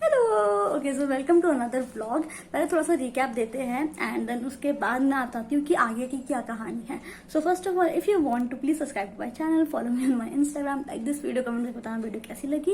Hello. Okay, so welcome to another vlog. पहले थोड़ा सा रिकैप देते हैं एंड देन उसके बाद मैं बताती हूँ कि आगे की क्या कहानी है। So first of all, if you want to please subscribe to my channel, follow me on my Instagram, like this video, comment में बताना वीडियो कैसी लगी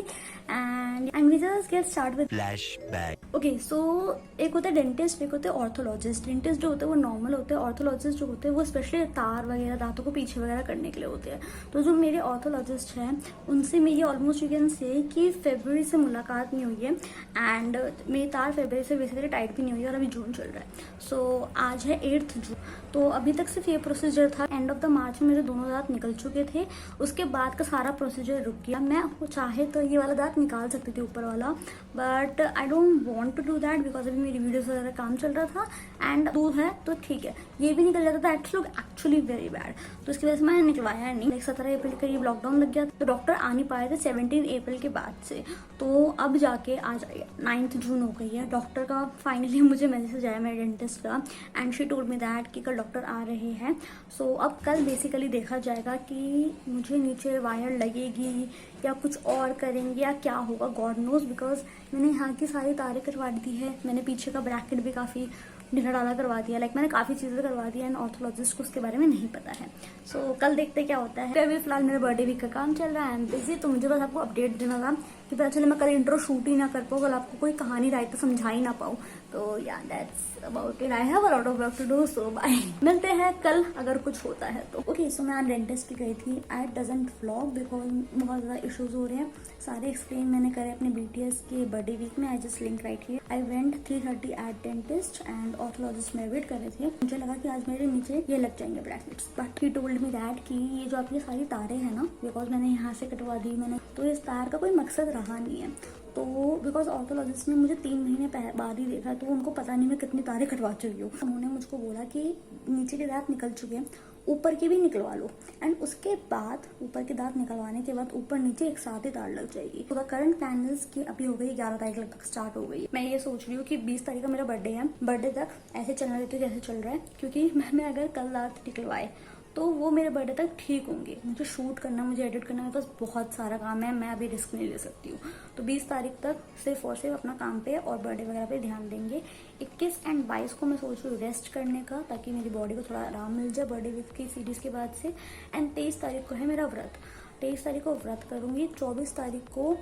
and we just get start with flashback. Okay, so एक होता है dentist, एक होते हैं ऑर्थोलॉजिस्ट। डेंटिस्ट जो होते हैं वो नॉर्मल होते हैं, ऑर्थोलॉजिस्ट जो होते हैं वो स्पेशली तार वगैरह दांतों को पीछे वगैरह करने के लिए होते हैं। तो जो मेरे ऑर्थोलॉजिस्ट हैं उनसे मेरी ऑलमोस्ट यू कैन से कि फरवरी से मुलाकात नहीं हुई है एंड मेरी तार फरवरी से बेसिकली टाइट भी नहीं हुई है और अभी जून चल रहा है। सो आज है 8 जून। तो अभी तक सिर्फ ये प्रोसीजर था। एंड ऑफ द मार्च में मेरे दोनों दांत निकल चुके थे, उसके बाद का सारा प्रोसीजर रुक गया। मैं चाहे तो ये वाला दांत निकाल सकती थी, ऊपर वाला, but I don't want to do that because अभी मेरी वीडियोस वगैरह काम चल रहा था एंड दूर है तो ठीक है। ये भी निकल जाता था, एक्चुअली वेरी बैड, तो इसकी वजह से मैंने निकलवाया नहीं। 17 अप्रैल के करीब लॉकडाउन लग गया तो डॉक्टर आ नहीं पाए थे 17 अप्रैल के बाद से। तो अब जाके आज 9 जून हो गई है। डॉक्टर का फाइनली मुझे मैसेज आया मेरे डेंटिस्ट का and she told me that कि कल डॉक्टर आ रहे हैं। सो अब कल बेसिकली देखा जाएगा कि मुझे नीचे वायर लगेगी या कुछ और करेंगे या क्या होगा, गॉड नोज। बिकॉज मैंने यहाँ की सारी तारें करवा दी है, मैंने पीछे का ब्रैकेट भी काफ़ी ढीला डाला करवा दिया, मैंने काफ़ी चीज़ें करवा दी एंड ऑर्थोलॉजिस्ट को उसके बारे में नहीं पता है। सो कल देखते क्या होता है। अभी फिलहाल मेरा बर्थडे वीक का काम चल रहा है, आई एम बिजी। तो मुझे बस आपको अपडेट देना था कि पता चले मैं कल इंट्रो शूट ही ना कर पाऊँ, कल आपको कोई कहानी राइट तो समझा ही ना पाऊँ। तो या that's about it. I have a lot of work to do, so bye. मिलते हैं कल अगर कुछ होता है तो। ओके, सो मैं आज डेंटिस्ट भी गई थी। आई डजंट व्लॉग बिकॉज बहुत ज़्यादा इश्यूज हो रहे हैं। सारे एक्सप्लेन मैंने करे अपने BTS के बर्थडे वीक में। I just link right here. I went 3:30 at dentist and orthologist में वेट कर रहे थे। मुझे लगा कि आज मेरे नीचे ये लग जाएंगे brackets, but he told me that कि ये जो आपकी सारी तारें हैं ना, बिकॉज मैंने यहाँ से कटवा दी मैंने, तो इस तार का कोई मकसद रहा नहीं है। तो बिकॉज ऑर्थोलॉजिस्ट ने मुझे 3 महीने बाद ही देखा, तो उनको पता नहीं मैं कितनी तारें कटवा चुकी हूँ। उन्होंने मुझको बोला कि नीचे के दांत निकल चुके हैं, ऊपर की भी निकलवा लो एंड उसके बाद ऊपर के दांत निकलवाने के बाद ऊपर नीचे एक साथ ही तार लग जाएगी। तो करंट कैंडल्स की अभी हो गई 11 तारीख तक स्टार्ट हो गई। मैं ये सोच रही हूँ कि 20 तारीख का मेरा बर्थडे है, बर्थडे तक ऐसे चलना देती हूँ जैसे चल रहा है, क्योंकि मैं अगर कल दांत निकलवाए तो वो मेरे बर्थडे तक ठीक होंगे। मुझे शूट करना, मुझे एडिट करना, मेरे पास बहुत सारा काम है, मैं अभी रिस्क नहीं ले सकती हूँ। तो 20 तारीख तक सिर्फ और सिर्फ अपना काम पे और बर्थडे वगैरह पे ध्यान देंगे। 21 एंड 22 को मैं सोच रही हूँ रेस्ट करने का, ताकि मेरी बॉडी को थोड़ा आराम मिल जाए बर्थडे वीक की सीरीज के बाद से। एंड 23 तारीख को है मेरा व्रत। 23 तारीख को व्रत करूंगी, 24 तारीख को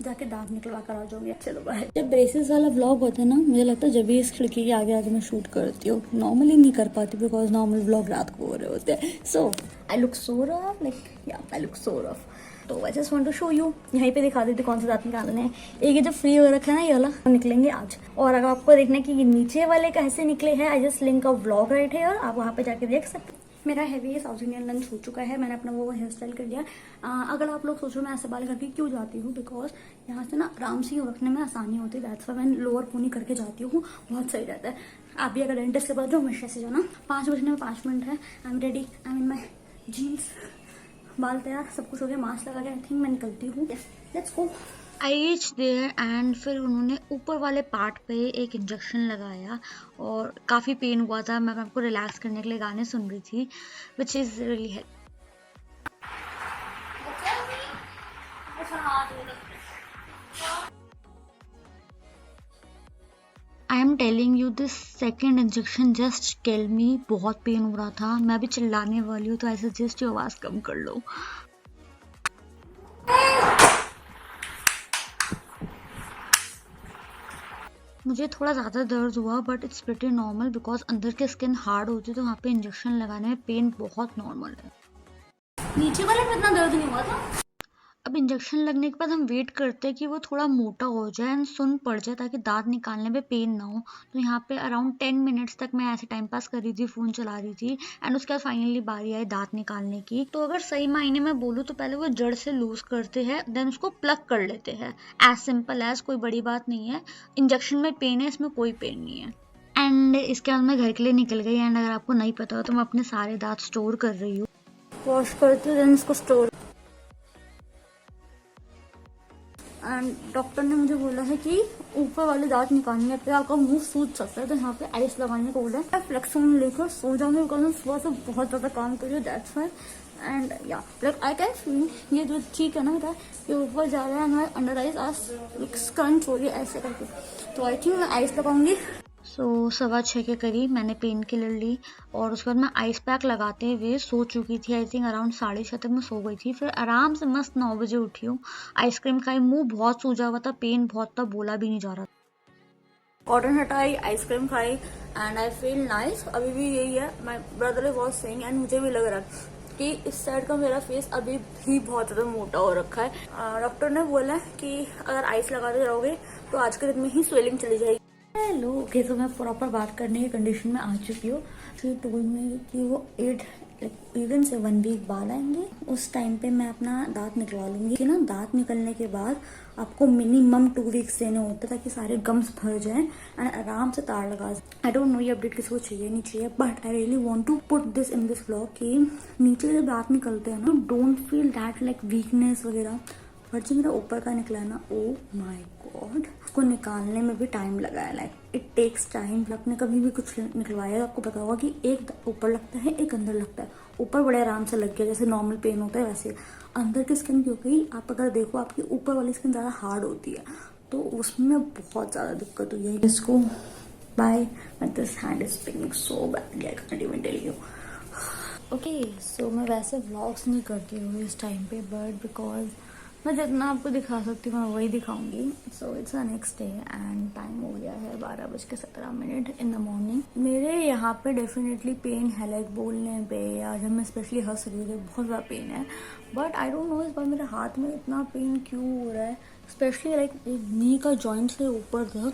जाके दांत निकलवा कर आ जाऊंगी। चलो बाय। जब ब्रेसेस वाला व्लॉग होता है ना, मुझे लगता है जब भी इस खिड़की के आगे आगे मैं शूट करती हूँ। नॉर्मली नहीं कर पाती बिकॉज नॉर्मल व्लॉग रात को हो रहे होते हैं। So I look so rough, I look so rough. तो I just want to show you, यहीं पे दिखा देती कौन से दांत निकालने हैं। एक ये जो फ्री हो रखा है ना, ये वाला निकलेंगे आज। और अगर आपको देखना है कि ये नीचे वाले कैसे निकले हैं, आई just link a vlog right है, और आप वहाँ पे जाके देख सकते हैं। मेरा हैवी साउथ इंडियन लंच हो चुका है, मैंने अपना वो हेयर स्टाइल कर लिया। अगर आप लोग सोचो मैं ऐसे बाल करके क्यों जाती हूँ, बिकॉज यहाँ से ना आराम से रखने में आसानी होती है। दैट्स व्हाई मैं लोअर पोनी करके जाती हूँ, बहुत सही रहता है। आप भी अगर डेंटिस्ट के पास जाओ हमेशा से जाना। 5 बजने में 5 मिनट है। I am ready, I am in my jeans, बाल तैयार, सब कुछ हो गया, मास्क लगा के आई थिंक मैं निकलती हूँ। Let's go. I reach there and फिर उन्होंने ऊपर वाले पार्ट पे एक इंजेक्शन लगाया और काफ़ी पेन हुआ था। मैं आपको रिलैक्स करने के लिए गाने सुन रही थी, which is really help. I am telling you this second injection just kill me. बहुत पेन हो रहा था, मैं अभी चिल्लाने वाली हूँ, तो आई सजेस्ट यू आवाज़ कम कर लो। मुझे थोड़ा ज़्यादा दर्द हुआ but it's pretty normal because अंदर की स्किन हार्ड होती है, तो वहाँ पे इंजेक्शन लगाने में पेन बहुत नॉर्मल है। नीचे वाले में इतना दर्द नहीं हुआ था। अब इंजेक्शन लगने के बाद हम वेट करते हैं कि वो थोड़ा मोटा हो जाए एंड सुन पड़ जाए, ताकि दांत निकालने में पेन ना हो। तो यहाँ पे अराउंड 10 मिनट्स तक मैं ऐसे टाइम पास कर रही थी, फ़ोन चला रही थी एंड उसके बाद फाइनली बारी आई दांत निकालने की। तो अगर सही मायने में बोलूँ तो पहले वो जड़ से लूज करते हैं, देन उसको प्लग कर लेते हैं। एज सिंपल एज, कोई बड़ी बात नहीं है। इंजेक्शन में पेन है, इसमें कोई पेन नहीं है। एंड इसके बाद मैं घर के लिए निकल गई। एंड अगर आपको नहीं पता हो तो मैं अपने सारे दांत स्टोर कर रही हूँ, वॉश करती हूँ, देन इसको स्टोर। एंड डॉक्टर ने मुझे बोला है कि ऊपर वाले दांत निकालने पे आपका मुंह सूज सकता है, तो यहाँ पे आइस लगाने को बोला है। फ्लेक्सोन लेकर सो जाऊंगी बिकॉज मैं सुबह से बहुत ज्यादा काम कर रही हूँ, दैट्स व्हाई। एंड या लाइक आई कैन फील ये जो चीक है ना मेरा ये ऊपर जा रहा है, हमारे अंडर आइज आज स्क्रंच हो रही है ऐसे करके, तो आई थिंक मैं आइस लगाऊंगी। सो 6:15 के करीब मैंने पेन किलर ली और उसके बाद मैं आइस पैक लगाते हुए सो चुकी थी। आई थिंक अराउंड 6:30 तक मैं सो गई थी। फिर आराम से मस्त 9 बजे उठी हूँ, आइसक्रीम खाई, मुंह बहुत सूजा हुआ था, पेन बहुत था, बोला भी नहीं जा रहा था। कॉटन हटाई, आइसक्रीम खाई एंड आई फील नाइस। अभी भी यही है, my brother was saying and मुझे भी लग रहा है कि इस साइड का मेरा फेस अभी भी बहुत ज्यादा मोटा हो रखा है। डॉक्टर ने बोला है कि अगर आइस लगाते रहोगे तो आज के दिन में ही स्वेलिंग चली जाएगी। हेलो, ओके, तो मैं प्रॉपर बात करने की कंडीशन में आ चुकी हूँ। तो टोल्ड मी कि वो 1 वीक बाद आएंगे, उस टाइम पे मैं अपना दांत निकलवा लूंगी कि ना। दांत निकलने के बाद आपको मिनिमम 2 वीक्स देने होते हैं ताकि सारे गम्स भर जाएं एंड आराम से तार लगा। आई डोंट नो ये अपडेट किसी को चाहिए नहीं चाहिए, but I really want to put this in this vlog कि नीचे जब दांत निकलते हैं ना, don't feel that like weakness वगैरह। पर जो मेरा ऊपर का निकला है ना, ओ माई गॉड, उसको निकालने में भी टाइम लगा है। Like it takes time. आपने कभी भी कुछ निकलवाया तो आपको पता होगा कि एक ऊपर लगता है, एक अंदर लगता है। ऊपर बड़े आराम से लग गया, जैसे नॉर्मल पेन होता है वैसे। अंदर की स्किन की हो गई, आप अगर देखो आपकी ऊपर वाली स्किन ज्यादा हार्ड होती है, तो उसमें बहुत ज्यादा दिक्कत हुई है। इसको by this hand is pinking so badly, I can't even tell you. Okay, so मैं वैसे व्लॉग्स नहीं करती हूँ इस टाइम पे, बट बिकॉज मैं जितना आपको दिखा सकती हूँ मैं वही दिखाऊंगी। So it's a next day and time हो गया है 12:17 इन द मॉर्निंग। मेरे यहाँ पे डेफिनेटली पेन है, लाइक बोलने पे या जब मैं स्पेशली हंस रही हूँ बहुत ज़्यादा पेन है। बट आई डोंट नो इस बार मेरे हाथ में इतना पेन क्यों हो रहा है, स्पेशली लाइक नी का जॉइंट से ऊपर तक।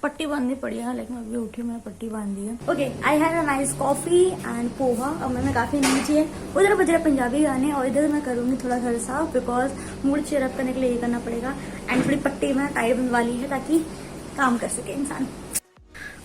पट्टी बांधनी पड़ी है, लाइक मैं अभी उठी, मैंने पट्टी बांध दी है। Okay, I had a nice coffee and poha. अब मैंने काफी नीचे है, उधर बज रहा पंजाबी गाने और इधर मैं करूंगी थोड़ा घर साफ, बिकॉज मूड चेयर अप करने के लिए ये करना पड़ेगा। एंड थोड़ी पट्टी में टाइट वाली है ताकि काम कर सके इंसान।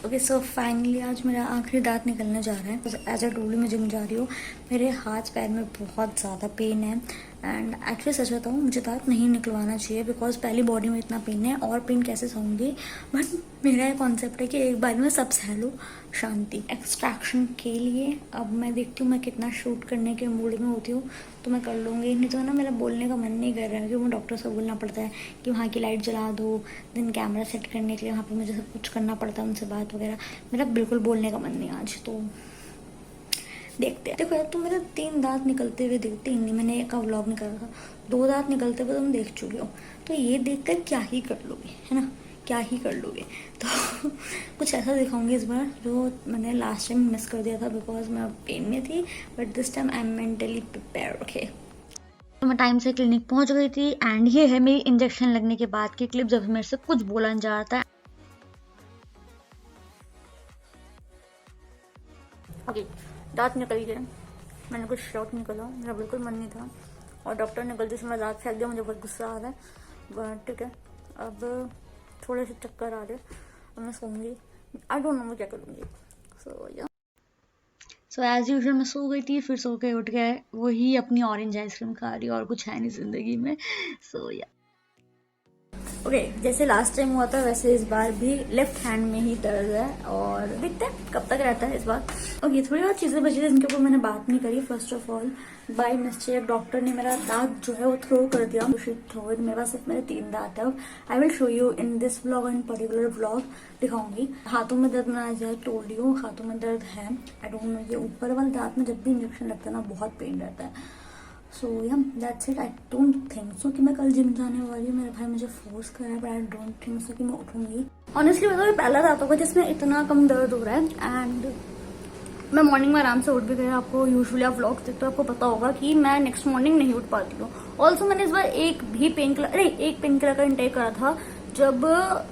ओके, सो फाइनली आज मेरा आखिरी दांत निकलने जा रहा है। एज अ टोल्ड मैं जिम जा रही हूँ, मेरे हाथ पैर में बहुत ज़्यादा पेन है एंड एक्चुअली सच बताऊँ मुझे दांत नहीं निकलवाना चाहिए, बिकॉज पहली बॉडी में इतना पेन है और पेन कैसे सहूँगी। बट मेरा ये कॉन्सेप्ट है कि एक बार में सब सह लो, शांति। एक्सट्रैक्शन के लिए अब मैं देखती हूँ मैं कितना शूट करने के मूड में होती हूँ तो मैं कर लूँगी, नहीं तो ना मेरा बोलने का मन नहीं कर रहा है, क्योंकि डॉक्टर से बोलना पड़ता है कि वहाँ की लाइट जला दो, देन कैमरा सेट करने के लिए वहाँ पे मुझे सब कुछ करना पड़ता है, उनसे बात वगैरह। मेरा बिल्कुल बोलने का मन नहीं आज, तो देखते हैं। देखो यार, तुम मेरे 3 दांत निकलते हुए देखते ही नहीं, मैंने एक का व्लॉग निकाला था, 2 दांत निकलते हुए तुम देख चुके हो, तो ये देखकर क्या ही कर लोगे, है ना, क्या ही कर लोगे। तो कुछ ऐसा दिखाऊंगी इस बार जो मैंने लास्ट टाइम मिस कर दिया था, बिकॉज मैं पेन में थी, but this time I am mentally prepare. Okay, तो मैं टाइम से क्लिनिक पहुंच गई थी एंड ये है मेरी इंजेक्शन लगने के बाद की क्लिप जब मेरे से कुछ बोला नहीं जा रहा था। ओके, दांत निकल गए, मैंने कुछ शॉक निकला, मेरा बिल्कुल मन नहीं था और डॉक्टर ने गलती से मेरा दांत फेंक दिया, मुझे बहुत गुस्सा आ रहा है। बट ठीक है, अब थोड़े से चक्कर आ रहे, अब मैं सोऊंगी, आई डोंट नो मैं क्या करूँगी। सो एज यूजुअल मैं सो गई थी, फिर सो के उठ गए, वही अपनी ऑरेंज आइसक्रीम खा रही, और कुछ है नहीं जिंदगी में। सो या ओके, जैसे लास्ट टाइम हुआ था वैसे इस बार भी लेफ्ट हैंड में ही दर्द है और देखते हैं कब तक रहता है इस बार। ओके, थोड़ी बहुत चीजें बची थी जिनके ऊपर मैंने बात नहीं करी। First of all, by mistake doctor ने मेरा दांत जो है वो थ्रो कर दिया। मेरे पास सिर्फ मेरे 3 दांत है। I will show you in this vlog, in particular vlog दिखाऊंगी। हाथों में दर्द ना आ जाए, टोल्ड यू हाथों में दर्द है। आई डोंट नो, ये ऊपर वाले दांत में जब भी इंजेक्शन लगता है ना बहुत पेन रहता है। सो या that's it. I don't think so कि मैं कल जिम जाने वाली हूँ, मेरा भाई मुझे फोर्स कर रहा है, but I don't think so कि मैं उठूंगी। ऑनेस्टली बताओ, ये पहला रात होगा जिसमें इतना कम दर्द हो रहा है एंड मैं मॉर्निंग में आराम से उठ भी गई। आपको यूजुअली आप व्लॉग्स देखते हो, आपको पता होगा कि मैं नेक्स्ट मॉर्निंग नहीं उठ पाती हूँ। ऑल्सो मैंने इस बार एक पेन किलर का इंटेक करा था जब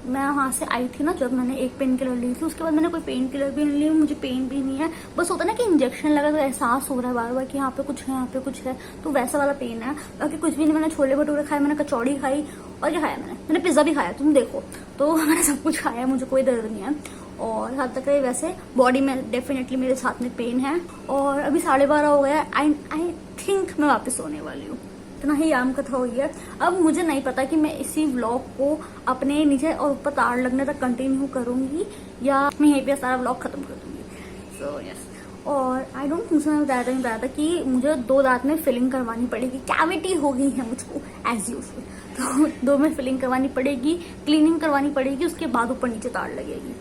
मैं वहां से आई थी ना, जब मैंने एक पेन किलर ली थी, उसके बाद मैंने कोई पेन किलर भी नहीं ली, मुझे पेन भी नहीं है। बस होता है ना कि इंजेक्शन लगा तो एहसास हो रहा है बार बार कि यहाँ पे कुछ है, यहाँ पे कुछ है, तो वैसा वाला पेन है। बाकी कुछ भी नहीं। मैंने छोले भटूरे खाए, मैंने कचौड़ी खाई और क्या खाया मैंने पिज्जा भी खाया, तुम देखो, तो मैंने सब कुछ खाया, मुझे कोई दर्द नहीं है। और हाथ तक वैसे बॉडी में डेफिनेटली मेरे साथ में पेन है। और अभी 12:30 हो गया। आई थिंक मैं वापस सोने वाली हूँ। इतना ही आम कथा हुई है। अब मुझे नहीं पता कि मैं इसी व्लॉग को अपने नीचे और ऊपर तार लगने तक कंटिन्यू करूंगी या मैं यहीं पे सारा व्लॉग खत्म कर दूंगी। सो यस, और आई डोंट थिंक सो, मैं बताया था कि मुझे 2 दांत में फिलिंग करवानी पड़ेगी, कैविटी हो गई है मुझको एज यूजल, तो 2 में फिलिंग करवानी पड़ेगी, क्लीनिंग करवानी पड़ेगी, उसके बाद ऊपर नीचे तार लगेगी।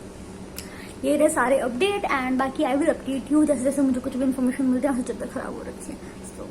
ये रहे सारे अपडेट, एंड बाकी आई विल अपडेट यू जैसे जैसे मुझे कुछ भी इन्फॉर्मेशन मिलती है। चद्दर खराब हो रखी है, तो